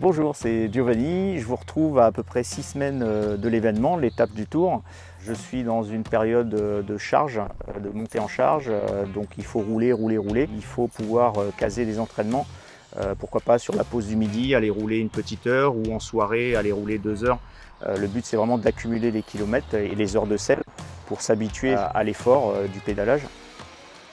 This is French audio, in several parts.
Bonjour, c'est Giovanni. Je vous retrouve à peu près 6 semaines de l'événement, l'étape du Tour. Je suis dans une période de charge, de montée en charge, donc il faut rouler. Il faut pouvoir caser des entraînements, pourquoi pas sur la pause du midi, aller rouler une petite heure ou en soirée, aller rouler 2 heures. Le but c'est vraiment d'accumuler les kilomètres et les heures de selle pour s'habituer à l'effort du pédalage.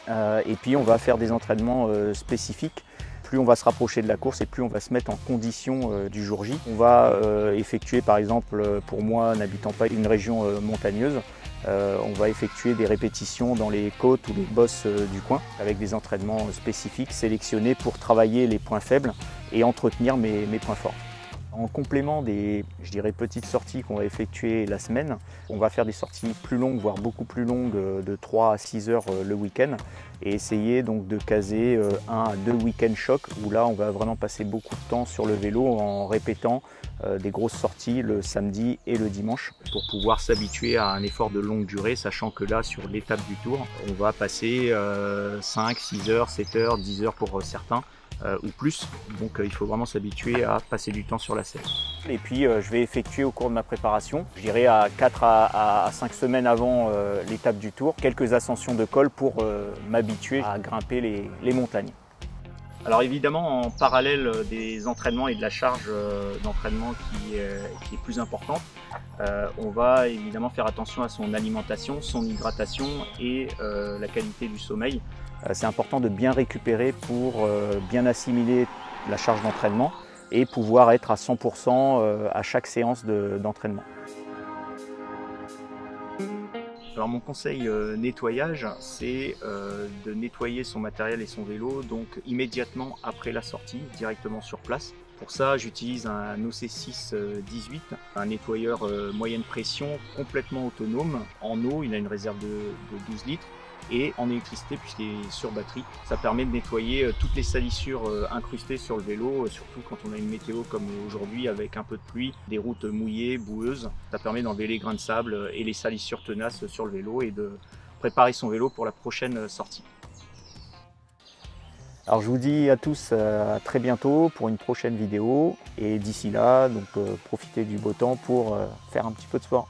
Et puis on va faire des entraînements spécifiques. Plus on va se rapprocher de la course et plus on va se mettre en condition du jour J. On va effectuer par exemple, pour moi n'habitant pas une région montagneuse, on va effectuer des répétitions dans les côtes ou les bosses du coin avec des entraînements spécifiques sélectionnés pour travailler les points faibles et entretenir mes points forts. En complément des, je dirais, petites sorties qu'on va effectuer la semaine, on va faire des sorties plus longues, voire beaucoup plus longues, de 3 à 6 heures le week-end, et essayer donc de caser 1 à 2 week-end chocs, où là on va vraiment passer beaucoup de temps sur le vélo en répétant des grosses sorties le samedi et le dimanche, pour pouvoir s'habituer à un effort de longue durée, sachant que là sur l'étape du Tour, on va passer 5, 6 heures, 7 heures, 10 heures pour certains, ou plus, donc il faut vraiment s'habituer à passer du temps sur la selle. Et puis je vais effectuer au cours de ma préparation, je dirais à 4 à 5 semaines avant l'étape du Tour, quelques ascensions de col pour m'habituer à grimper les montagnes. Alors évidemment, en parallèle des entraînements et de la charge d'entraînement qui est plus importante, on va évidemment faire attention à son alimentation, son hydratation et la qualité du sommeil. C'est important de bien récupérer pour bien assimiler la charge d'entraînement et pouvoir être à 100% à chaque séance d'entraînement. Alors mon conseil nettoyage, c'est de nettoyer son matériel et son vélo donc immédiatement après la sortie, directement sur place. Pour ça, j'utilise un OC6 18, un nettoyeur moyenne pression complètement autonome. En eau, il a une réserve de 12 litres. Et en électricité puisqu'il est sur batterie. Ça permet de nettoyer toutes les salissures incrustées sur le vélo, surtout quand on a une météo comme aujourd'hui avec un peu de pluie, des routes mouillées, boueuses. Ça permet d'enlever les grains de sable et les salissures tenaces sur le vélo et de préparer son vélo pour la prochaine sortie. Alors je vous dis à tous à très bientôt pour une prochaine vidéo et d'ici là, donc profitez du beau temps pour faire un petit peu de sport.